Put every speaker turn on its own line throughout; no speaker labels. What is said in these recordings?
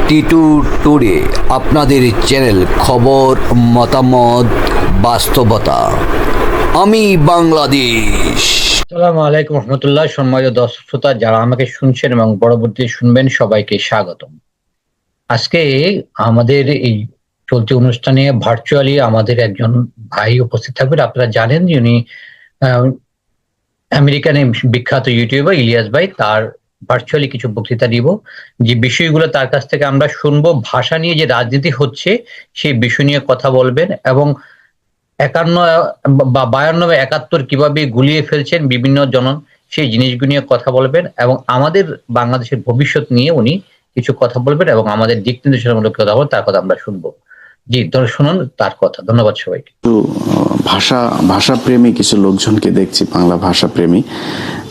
Titu today আপনাদের channel, খবর, মতামত, বাস্তবতা। আমি বাংলাদেশ।
আসসালামু আলাইকুম রহমতুল্লাহ। সম্মানিত দর্শক শ্রোতা যারা আমাকে শুনছেন এবং পরবর্তী শুনবেন, সবাইকে স্বাগতম। আজকে আমাদের এই চলতি অনুষ্ঠানে ভার্চুয়ালি আমাদের একজন ভাই উপস্থিত থাকবেন। আপনারা জানেন যে উনি আহ, আমেরিকান বিখ্যাত ইউটিউবার ইলিয়াস ভাই। তার ভার্চুয়ালি কিছু বক্তৃতা দিব, যে বিষয়গুলো তার কাছ থেকে আমরা শুনবো। ভাষা নিয়ে যে রাজনীতি হচ্ছে সেই বিষয় নিয়ে কথা বলবেন, এবং 51 বা 52 বা 71 কিভাবে গুলিয়ে ফেলছেন বিভিন্ন জনন, সেই জিনিসগুলো নিয়ে কথা বলবেন, এবং আমাদের বাংলাদেশের ভবিষ্যৎ নিয়ে উনি কিছু কথা বলবেন, এবং আমাদের দিক নির্দেশনামূলক কথা বলবেন। তার কথা আমরা শুনবো। জি, শুনুন তার কথা। ধন্যবাদ সবাইকে।
ভাষা প্রেমী কিছু লোকজনকে দেখছি, বাংলা ভাষা প্রেমী,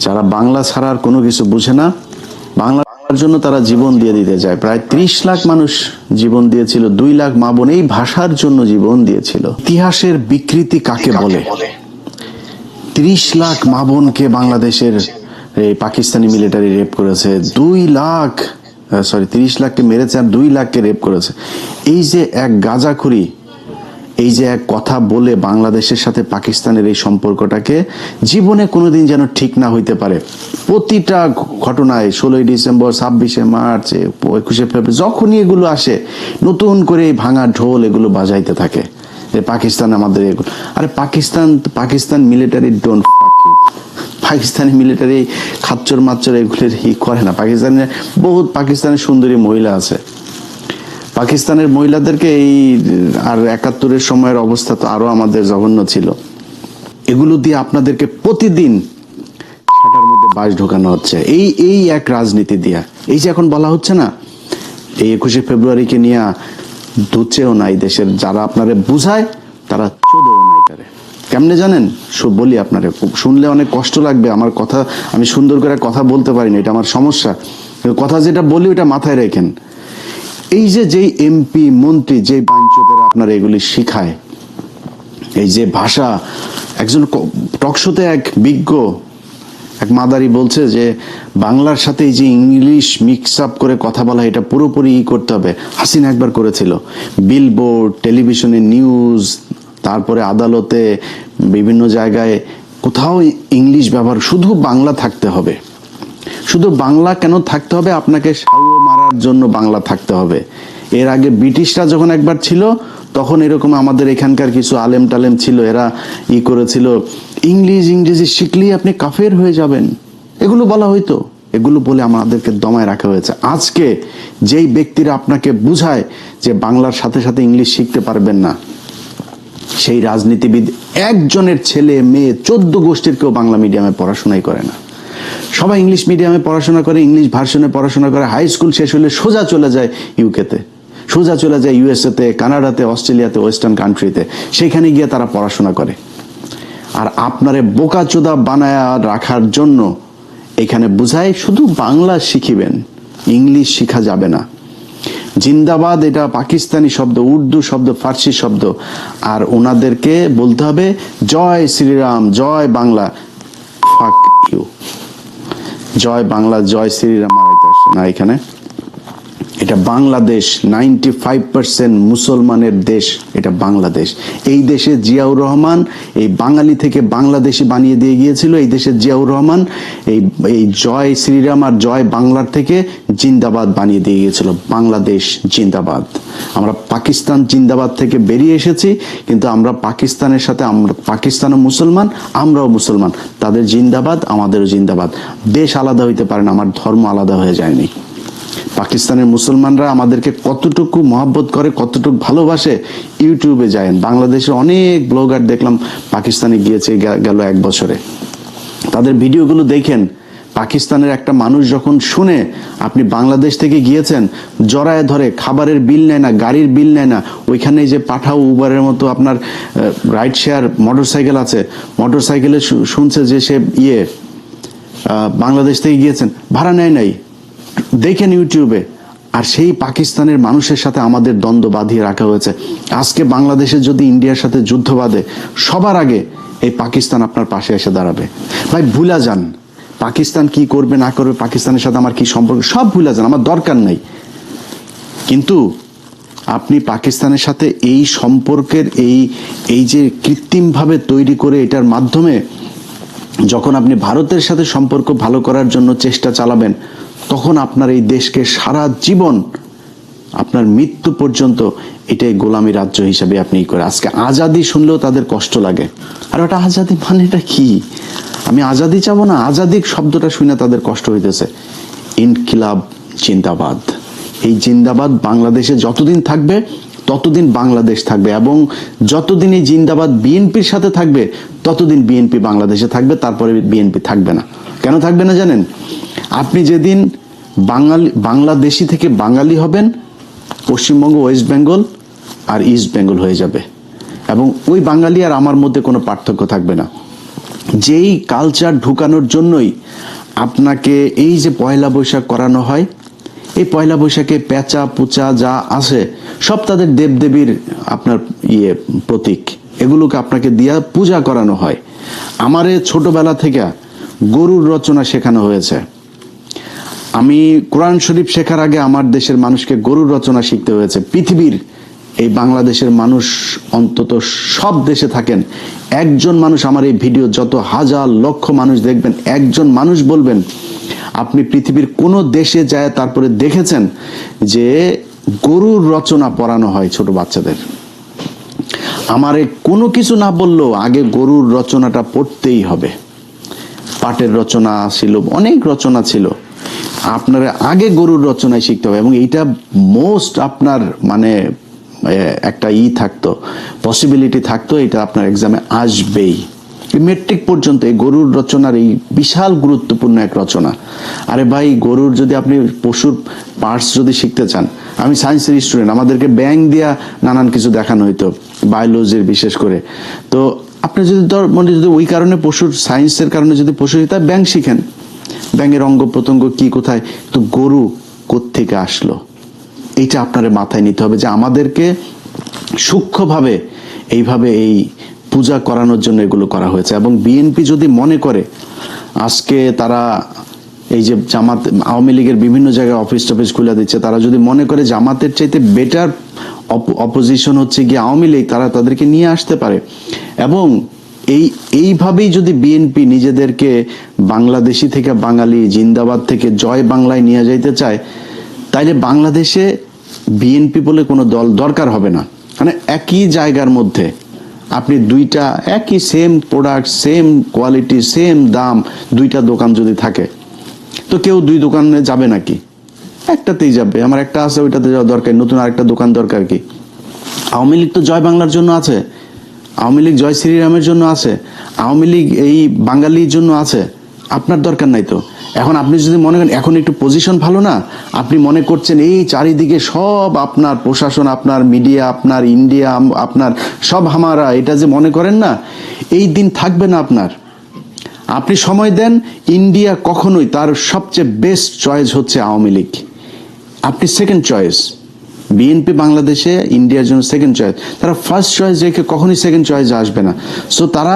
যারা বাংলা ছাড়া আর কোনো কিছু বুঝে না। বাংলার জন্য তারা জীবন দিয়ে দিতে যায়। প্রায় 30 লাখ মানুষ জীবন দিয়েছিল, 2 লাখ মা বোন এই ভাষার জন্য জীবন দিয়েছিল। ইতিহাসের বিকৃতি কাকে বলে? 30 লাখ মা বোনকে বাংলাদেশের এই পাকিস্তানি মিলিটারি রেপ করেছে। 30 লাখকে মেরেছে আর 2 লাখকে রেপ করেছে। এই যে এক গাঁজাখুরি, এই যে এক কথা বলে বাংলাদেশের সাথে পাকিস্তানের এই সম্পর্কটাকে জীবনে কোনোদিন যেন ঠিক না হইতে পারে। প্রতিটা ঘটনায় 16ই ডিসেম্বর, 26শে মার্চ, 21শে ফেব্রুয়ারি যখনই এগুলো আসে, নতুন করে ভাঙা ঢোল এগুলো বাজাইতে থাকে যে পাকিস্তান আমাদের এগুলো। আরে Pakistan military don't fuck you. Pakistani military খাচ্চর মাচ্চর এগুলোর করে না। পাকিস্তানের সুন্দরী মহিলা আছে। পাকিস্তানের মহিলাদেরকে আর 71-এর সময়ের অবস্থা তো আরো আমাদের জঘন্য ছিল। এগুলো দিয়ে আপনাদেরকে প্রতিদিন সেটার মধ্যে বাস ঢোকানো হচ্ছে, এই এক রাজনীতি দিয়া। এই যে এখন বলা হচ্ছে না, এই 21শে ফেব্রুয়ারিকে নিয়ে ধুচ্ছেও নাই দেশের যারা আপনারে বুঝায়, তারা চোদেও নাই তারে। কেমনে জানেন? বলি আপনারে, শুনলে অনেক কষ্ট লাগবে। আমার কথা আমি সুন্দর করে কথা বলতে পারি না, এটা আমার সমস্যা। কথা যেটা বলি ওটা মাথায় রেখেন। এই যেই এমপি মন্ত্রী, যে বাঞ্চোতেরা আপনারা এগুলি শিখায়, এই যে ভাষা, একজন টকশোতে এক বিজ্ঞ এক মাদারি বলছে যে বাংলার সাথে এই যে ইংলিশ মিক্স আপ করে কথা বলা, এটা পুরোপুরি করতে হবে। হাসিনা একবার করেছিল। বিলবোর্ড, টেলিভিশনে নিউজ, তারপরে আদালতে, বিভিন্ন জায়গায় কোথাও ইংলিশ ব্যবহার, শুধু বাংলা থাকতে হবে। শুধু বাংলা কেন থাকতে হবে? আপনাকে সাউ মারার জন্য বাংলা থাকতে হবে। এর আগে ব্রিটিশরা যখন একবার ছিল, তখন এরকম আমাদের এখানকার কিছু আলেম টালেম ছিল, এরা করেছিল, ইংরেজি শিখলেই আপনি কাফের হয়ে যাবেন, এগুলো বলা হইতো। এগুলো বলে আমাদেরকে দমায় রাখা হয়েছে। আজকে যেই ব্যক্তিরা আপনাকে বুঝায় যে বাংলার সাথে সাথে ইংলিশ শিখতে পারবেন না, সেই রাজনীতিবিদ একজনের ছেলে মেয়ে 14 গোষ্ঠীর কেউ বাংলা মিডিয়ামে পড়াশোনাই করে না। সবাই ইংলিশ মিডিয়ামে পড়াশোনা করে, ইংলিশ ভার্সনে পড়াশোনা করে। হাই স্কুল শেষ হলে সোজা চলে যায় ইউকেতে, সোজা চলে যায় ইউএসএতে, কানাডাতে, অস্ট্রেলিয়াতে, ওয়েস্টার্ন কান্ট্রিতে। সেখানে গিয়ে তারা পড়াশোনা করে। আর আপনারে বোকাচোদা বানায় রাখার জন্য এখানে বুঝায় শুধু বাংলা শিখিবেন, ইংলিশ শিখা যাবে না। জিন্দাবাদ এটা পাকিস্তানি শব্দ, উর্দু শব্দ, ফার্সি শব্দ। আর ওনাদেরকে বলতে হবে জয় শ্রীরাম, জয় বাংলা। Fuck you. জয় বাংলা, জয় শ্রীরাম মারাইতে আসছে না এখানে। এটা বাংলাদেশ, 95% মুসলমানের দেশ এটা বাংলাদেশ। এই দেশে জিয়াউর রহমান এই বাঙালি থেকে বাংলাদেশি বানিয়ে দিয়ে গিয়েছিল। এই দেশে জিয়াউর রহমান এই জয় শ্রীরাম আর জয় বাংলার থেকে জিন্দাবাদ বানিয়ে দিয়ে গিয়েছিল। বাংলাদেশ জিন্দাবাদ। আমরা পাকিস্তান জিন্দাবাদ থেকে বেরিয়ে এসেছি, কিন্তু আমরা পাকিস্তানের সাথে, আমরা পাকিস্তানও মুসলমান, আমরাও মুসলমান। তাদের জিন্দাবাদ, আমাদেরও জিন্দাবাদ। দেশ আলাদা হইতে পারে না, আমার ধর্ম আলাদা হয়ে যায়নি। পাকিস্তানের মুসলমানরা আমাদেরকে কতটুকু মহব্বত করে, কতটুকু ভালোবাসে, ইউটিউবে যায়। বাংলাদেশের অনেক ব্লগার দেখলাম পাকিস্তানে গিয়েছে গেল 1 বছরে। তাদের ভিডিওগুলো দেখেন। পাকিস্তানের একটা মানুষ যখন শুনে আপনি বাংলাদেশ থেকে গিয়েছেন, জড়ায় ধরে, খাবারের বিল নেয় না, গাড়ির বিল নেয় না। ওইখানে যে পাঠাও, উবারের মতো আপনার রাইড শেয়ার মোটরসাইকেল আছে, মোটরসাইকেলে শুনছে যে সে বাংলাদেশ থেকে গিয়েছেন, ভাড়া নেয় নাই, দেখেন ইউটিউবে। আর সেই পাকিস্তানের মানুষের সাথে আমাদের দ্বন্দ্ব বাঁধিয়ে রাখা হয়েছে। আজকে বাংলাদেশে যদি ইন্ডিয়ার সাথে যুদ্ধ বাঁধে, সবার আগে এই পাকিস্তান আপনার পাশে এসে দাঁড়াবে। ভাই ভুলা যান পাকিস্তান কি করবে না করবে, পাকিস্তানের সাথে আমার কি সম্পর্ক, সব ভুলা যান, আমার দরকার নাই। কিন্তু আপনি পাকিস্তানের সাথে এই সম্পর্কের এই যে কৃত্রিমভাবে তৈরি করে এটার মাধ্যমে যখন আপনি ভারতের সাথে সম্পর্ক ভালো করার জন্য চেষ্টা চালাবেন, তখন আপনার এই দেশকে সারা জীবন আপনার মৃত্যু পর্যন্ত এটাই গোলামী রাজ্য হিসাবে আপনি করে। আজকে আজাদি শুনলেও তাদের কষ্ট লাগে। আর ওটা আজাদি মানে এটা কি? আমি আজাদি চাবো না, আজাদি শব্দটা শুনে তাদের কষ্ট হইতেছে। ইনকিলাব জিন্দাবাদ, এই জিন্দাবাদ বাংলাদেশে যতদিন থাকবে ততদিন বাংলাদেশ থাকবে, এবং যতদিন এই জিন্দাবাদ বিএনপির সাথে থাকবে ততদিন বিএনপি বাংলাদেশে থাকবে, তারপরে বিএনপি থাকবে না। কেন থাকবে না জানেন? আপনি যেদিন বাংলাদেশি থেকে বাঙালি হবেন, পশ্চিমবঙ্গ, ওয়েস্ট বেঙ্গল আর ইস্ট বেঙ্গল হয়ে যাবে, এবং ওই বাঙালি আর আমার মধ্যে কোনো পার্থক্য থাকবে না। যেই কালচার ঢুকানোর জন্যই আপনাকে এই যে পয়লা বৈশাখ করানো হয়, এই পয়লা বৈশাখে পেঁচা পুচা যা আছে সব তাদের দেবদেবীর আপনার প্রতীক, এগুলোকে আপনাকে দিয়া পূজা করানো হয়। আমারে ছোটবেলা থেকে গরুর রচনা শেখানো হয়েছে। আমি কোরআন শরীফ শেখার আগে আমার দেশের মানুষকে গরুর রচনা শিখতে হয়েছে। পৃথিবীর এই বাংলাদেশের মানুষ, অন্তত সব দেশে থাকেন, একজন মানুষ আমার এই ভিডিও যত হাজার লক্ষ মানুষ দেখবেন, একজন মানুষ বলবেন আপনি পৃথিবীর কোন দেশে যায় তারপরে দেখেছেন যে গরুর রচনা পড়ানো হয় ছোট বাচ্চাদের। আমারে কোনো কিছু না বললেও আগে গরুর রচনাটা পড়তেই হবে। পাটের রচনা ছিল, অনেক রচনা ছিল, আপনার আগে গরুর রচনায় শিখতে হবে। এবং এইটা মোস্ট আপনার মানে একটা থাকতো, পসিবিলিটি থাকতো, এটা আপনার এক্সামে আসবেই। মেট্রিক পর্যন্ত এই গরুর রচনার এই বিশাল গুরুত্বপূর্ণ এক রচনা। আরে ভাই, গরুর যদি আপনি পশুর পার্টস যদি শিখতে চান, আমি সায়েন্সের স্টুডেন্ট, আমাদেরকে ব্যাং দিয়া নানান কিছু দেখানো হইতো, বায়োলজির বিশেষ করে। তো আপনি যদি মানে যদি ওই কারণে পশুর সায়েন্সের কারণে যদি পশু শিখতে ব্যাং শিখেন, ব্যাঙের অঙ্গ প্রত্যঙ্গ কি কোথায়, তো গরু কোত্থেকে আসলো, এইটা আপনার মাথায় নিতে হবে যে আমাদেরকে সূক্ষ্মভাবে এইভাবে এই পূজা করানোর জন্য এগুলো করা হয়েছে। এবং বিএনপি যদি মনে করে আজকে তারা এই যে জামাত, আওয়ামী লীগের বিভিন্ন জায়গায় অফিস টফিস খুলে দিচ্ছে, তারা যদি মনে করে জামাতের চাইতে বেটার অপোজিশন হচ্ছে গিয়ে আওয়ামী লীগ, তারা তাদেরকে নিয়ে আসতে পারে। এবং এইভাবেই যদি বিএনপি নিজেদেরকে বাংলাদেশি থেকে বাঙালি, জিন্দাবাদ থেকে জয় বাংলায় নিয়ে যাইতে চায়, তাইলে বাংলাদেশে বিএনপি বলে কোনো দল দরকার হবে না। মানে একই জায়গার মধ্যে আপনি দুইটা একই same product, same quality, same দাম, দুইটা দোকান যদি থাকে, তো কেউ দুই দোকানে যাবে নাকি? একটাতেই যাবে। আমার একটা আছে, ওইটাতে যাওয়া দরকার, নতুন আরেকটা দোকান দরকার কি? আওয়ামী লীগ তো জয় বাংলার জন্য আছে, আওয়ামী লীগ জয় শ্রীরামের জন্য আছে, আওয়ামী লীগ এই বাঙালির জন্য আছে, আপনার দরকার নাই তো। এখন আপনি যদি মনে করেন এখন একটু পজিশন ভালো না, আপনি মনে করছেন এই চারিদিকে সব আপনার প্রশাসন, আপনার মিডিয়া, আপনার ইন্ডিয়া, আপনার সব হামারা, এটা যে মনে করেন না, এই দিন থাকবে না আপনার। আপনি সময় দেন, ইন্ডিয়া কখনোই তার সবচেয়ে বেস্ট চয়েস হচ্ছে আওয়ামী লীগ, আপনি সেকেন্ড চয়েস। বিএনপি বাংলাদেশে ইন্ডিয়ার জন্য সেকেন্ড চয়েস, তারা ফার্স্ট চয়েস রেখে কখনোই সেকেন্ড চয়েসে আসবে না। সো তারা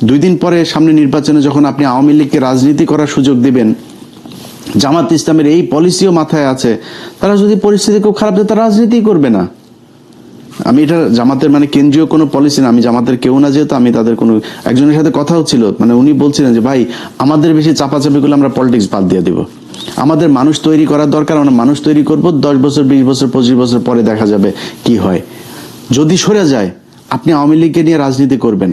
2 দিন পরে সামনে নির্বাচনে যখন আপনি আওয়ামী লীগকে রাজনীতি করার সুযোগ দিবেন, জামাত ইসলামের এই পলিসিও মাথায় আছে, তারা যদি পরিস্থিতি খুব খারাপ দেয় তারা রাজনীতি করবে না। আমি এটা জামাতের মানে কেন্দ্রীয় কোনো পলিসি না, আমি জামাতের কেউ না, যেহেতু আমি তাদের কোনো, একজনের সাথে কথা হচ্ছিল, মানে উনি বলছিলেন যে ভাই আমাদের বেশি চাপাচাপি করলে আমরা পলিটিক্স বাদ দিয়ে দিব, আমাদের মানুষ তৈরি করার দরকার, আমরা মানুষ তৈরি করব, 10 বছর 20 বছর 25 বছর পরে দেখা যাবে কি হয়। যদি সরে যায় আপনি আওয়ামী লীগকে নিয়ে রাজনীতি করবেন,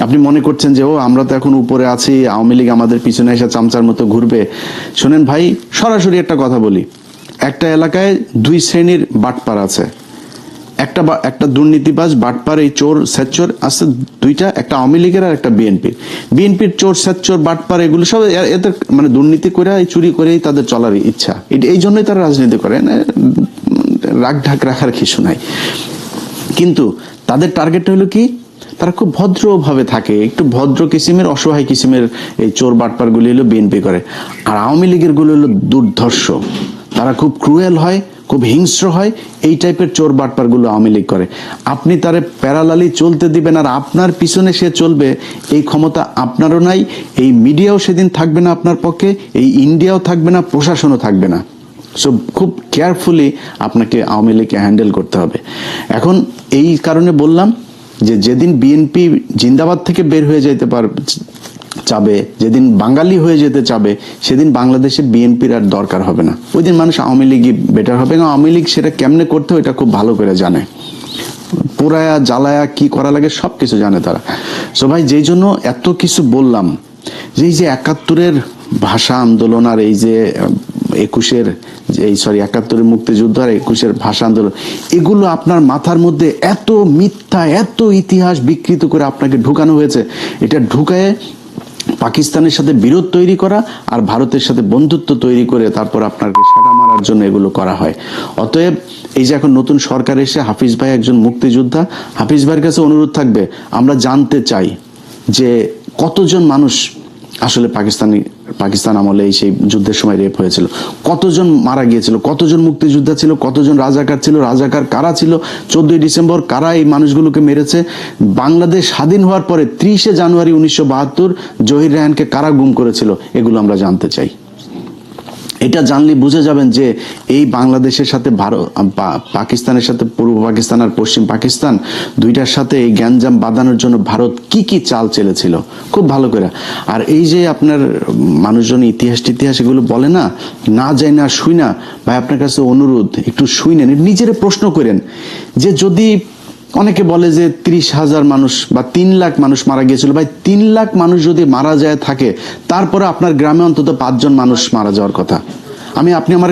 আপনি মনে করছেন যে ও আমরা তো এখন উপরে আছি, আওয়ামী লীগ আমাদের পিছনে এসে চামচার মতো ঘুরবে। শোনেন ভাই, সরাসরি একটা কথা বলি, একটা এলাকায় 2 শ্রেণীর বাটপার আছে, একটা দুর্নীতিবাজ বাটপার, এই চোর সেচ্চর আছে দুইটা, একটা আওয়ামী লীগের আর একটা বিএনপির চোর সেচ্চর বাটপার এগুলো সব এদের মানে দুর্নীতি করে, চুরি করেই তাদের চলার ইচ্ছা, এই জন্যই তারা রাজনীতি করে, রাগ ঢাক রাখার কিছু নাই। কিন্তু তাদের টার্গেট হলো কি, তারা খুব ভদ্রভাবে থাকে, একটু ভদ্র কিসিমের, অসহায় কিসিমের এই চোর বাটপার গুলি হলো বিএনপি করে। আর আওয়ামী লীগের গুলো হলো দুর্ধর্ষ, তারা খুব ক্রুয়েল হয়, খুব হিংস্র হয়, এই টাইপের চোর বাটপার গুলো আওয়ামী লীগ করে। আপনি তারে প্যারালালি চলতে দিবেন আর আপনার পিছনে সে চলবে, এই ক্ষমতা আপনারও নাই, এই মিডিয়াও সেদিন থাকবে না আপনার পক্ষে, এই ইন্ডিয়াও থাকবে না, প্রশাসনও থাকবে না। সো খুব কেয়ারফুলি আপনাকে আওয়ামী লীগকে হ্যান্ডেল করতে হবে। এখন এই কারণে বললাম যে যেদিন বিএনপি জিন্দাবাদ থেকে বের হয়ে যেতে চাবে, যেদিন বাঙালি হয়ে যেতে চাবে, সেদিন বাংলাদেশে বিএনপির আর দরকার হবে না। ওই দিন মানুষ আওয়ামী লীগই বেটার হবে, এবং আওয়ামী লীগ সেটা কেমনে করতে হয় এটা খুব ভালো করে জানে। পোড়ায়া জ্বালায়া কি করা লাগে সবকিছু জানে তারা। সো ভাই, যেই জন্য এত কিছু বললাম, যে এই যে ৭১-এর ভাষা আন্দোলন আর এই যে ৭১-এর মুক্তিযুদ্ধ আর ২১-এর ভাষা আন্দোলন, এগুলো আপনার মাথার মধ্যে এত মিথ্যা, এত ইতিহাস বিকৃত করে আপনাকে ঢুকানো হয়েছে। এটা ঢুকায় পাকিস্তানের সাথে বিরোধ তৈরি করা আর ভারতের সাথে বন্ধুত্ব তৈরি করে তারপর আপনাকে সাড়া মারার জন্য এগুলো করা হয়। অতএব এই যে এখন নতুন সরকার এসে হাফিজ ভাই একজন মুক্তিযোদ্ধা, হাফিজ ভাইয়ের কাছে অনুরোধ থাকবে, আমরা জানতে চাই যে কতজন মানুষ আসলে পাকিস্তান আমলে সেই যুদ্ধের সময় রেপ হয়েছিল, কতজন মারা গিয়েছিল, কতজন মুক্তিযোদ্ধা ছিল, কতজন রাজাকার ছিল, রাজাকার কারা ছিল, 14ই ডিসেম্বর কারা এই মানুষগুলোকে মেরেছে, বাংলাদেশ স্বাধীন হওয়ার পরে 30শে জানুয়ারি 1972 জহির রায়হানকে কারা গুম করেছিল, এগুলো আমরা জানতে চাই। এটা জানলে বুঝে যাবেন যে এই বাংলাদেশের সাথে পাকিস্তানের সাথে পূর্ব পাকিস্তান আর পশ্চিম পাকিস্তান দুইটার সাথে এই গ্যাঞ্জাম বাঁধানোর জন্য ভারত কি কি চাল চেলেছিল খুব ভালো করে। আর এই যে আপনার মানুষজন ইতিহাস এগুলো বলে না যায় না শুই না, ভাই আপনার কাছে অনুরোধ, একটু শুই নেন, নিজেরা প্রশ্ন করেন যে যদি অনেকে বলে যে 30,000 মানুষ বা 3 লাখ মানুষ মারা গিয়েছিল, ভাই 3 লাখ মানুষ যদি মারা যায় থাকে, তারপরে আপনার গ্রামে অন্তত 5 জন মানুষ মারা যাওয়ার কথা। আপনি আমার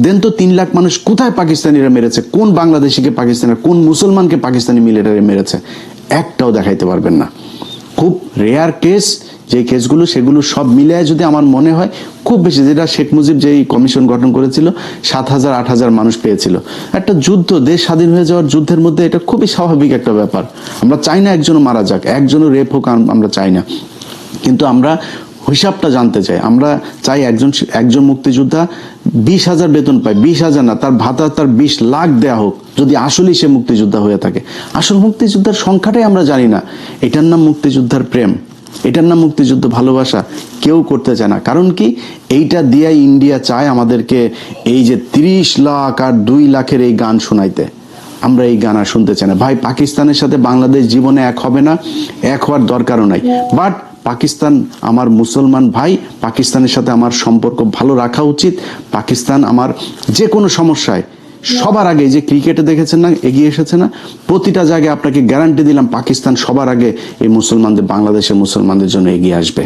দেন তো 3 লাখ মানুষ কোথায় পাকিস্তানিরা মেরেছে, কোন বাংলাদেশিকে পাকিস্তানিরা, কোন মুসলমানকে পাকিস্তানি মিলিটারি মেরেছে, একটাও দেখাইতে পারবেন না। খুব রেয়ার কেস যে কেসগুলো, সেগুলো সব মিলিয়ে যদি আমার মনে হয় খুব বেশি, যেটা শেখ মুজিব যেই কমিশন গঠন করেছিল 7,000-8,000 মানুষ পেয়েছিল। একটা যুদ্ধ, দেশ স্বাধীন হয়ে যাওয়ার যুদ্ধের মধ্যে এটা খুবই স্বাভাবিক একটা ব্যাপার। আমরা চাই না একজনও মারা যাক, একজনও রেপ হোক, আমরা চাই না, কিন্তু আমরা হিসাবটা জানতে চাই। আমরা চাই একজন মুক্তিযোদ্ধা 20,000 বেতন পায়, 20,000 না, তার ভাতা তার 20 লাখ দেয়া হোক, যদি আসলেই সে মুক্তিযোদ্ধা হয়ে থাকে। আসল মুক্তিযোদ্ধার সংখ্যাটাই আমরা জানি না। এটার নাম মুক্তিযোদ্ধার প্রেম, এটার নাম মুক্তিযুদ্ধ ভালোবাসা কেউ করতে চায় না। কারণ কি, এইটা দিয়ে ইন্ডিয়া চায় আমাদেরকে এই যে 30 লাখ আর 2 লাখের এই গান শোনাইতে। আমরা এই গান আর শুনতে চাই না। ভাই, পাকিস্তানের সাথে বাংলাদেশ জীবনে এক হবে না, এক হওয়ার দরকারও নাই। বাট পাকিস্তান আমার মুসলমান ভাই, পাকিস্তানের সাথে আমার সম্পর্ক ভালো রাখা উচিত। পাকিস্তান আমার যে কোনো সমস্যায় সবার আগে, যে ক্রিকেটে দেখেছেন না এগিয়ে এসেছে না, প্রতিটা জায়গায় আপনাকে গ্যারান্টি দিলাম পাকিস্তান সবার আগে এই বাংলাদেশের মুসলমানদের জন্য এগিয়ে আসবে।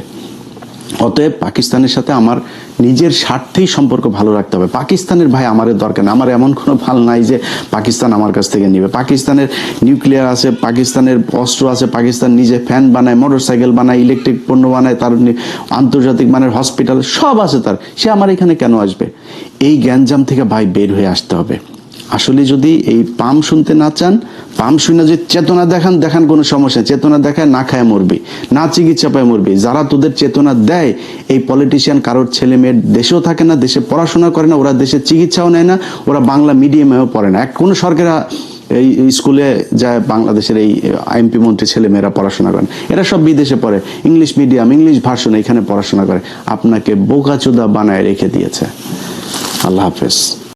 অতএব পাকিস্তানের সাথে আমার নিজের স্বার্থেই সম্পর্ক ভালো রাখতে হবে। পাকিস্তানের ভাই আমাদের দরকার না, আমার এমন কোনো ভাল নাই যে পাকিস্তান আমার কাছ থেকে নিবে। পাকিস্তানের নিউক্লিয়ার আছে, পাকিস্তানের অস্ত্র আছে, পাকিস্তান নিজে ফ্যান বানায়, মোটরসাইকেল বানায়, ইলেকট্রিক পণ্য বানায়, তার আন্তর্জাতিক মানের হসপিটাল সব আছে তার, সে আমার এখানে কেন আসবে? এই গ্যাঞ্জাম থেকে ভাই বের হয়ে আসতে হবে। আসলে যদি এই পাম শুনতে না চান, পাম শুনে যদি চেতনা দেখান কোনো সমস্যা, চেতনা দেখায় না খায় মরবি, না চিকিৎসা পায় মরবি। যারা তোদের চেতনা দেয়, এই পলিটিশিয়ান কারোর ছেলে মেয়ের দেশেও থাকে না, দেশে পড়াশোনা করে না, ওরা দেশে চিকিৎসাও নেয় না, ওরা বাংলা মিডিয়ামেও পড়ে না। কোনো সরকার এই স্কুলে যায় বাংলাদেশের এই এমপি মন্ত্রী ছেলে মেয়েরা পড়াশোনা করেন, এরা সব বিদেশে পড়ে, ইংলিশ মিডিয়াম, ইংলিশ ভার্সন, এখানে পড়াশোনা করে। আপনাকে বোকাচোদা বানায় রেখে দিয়েছে। আল্লাহ হাফেজ।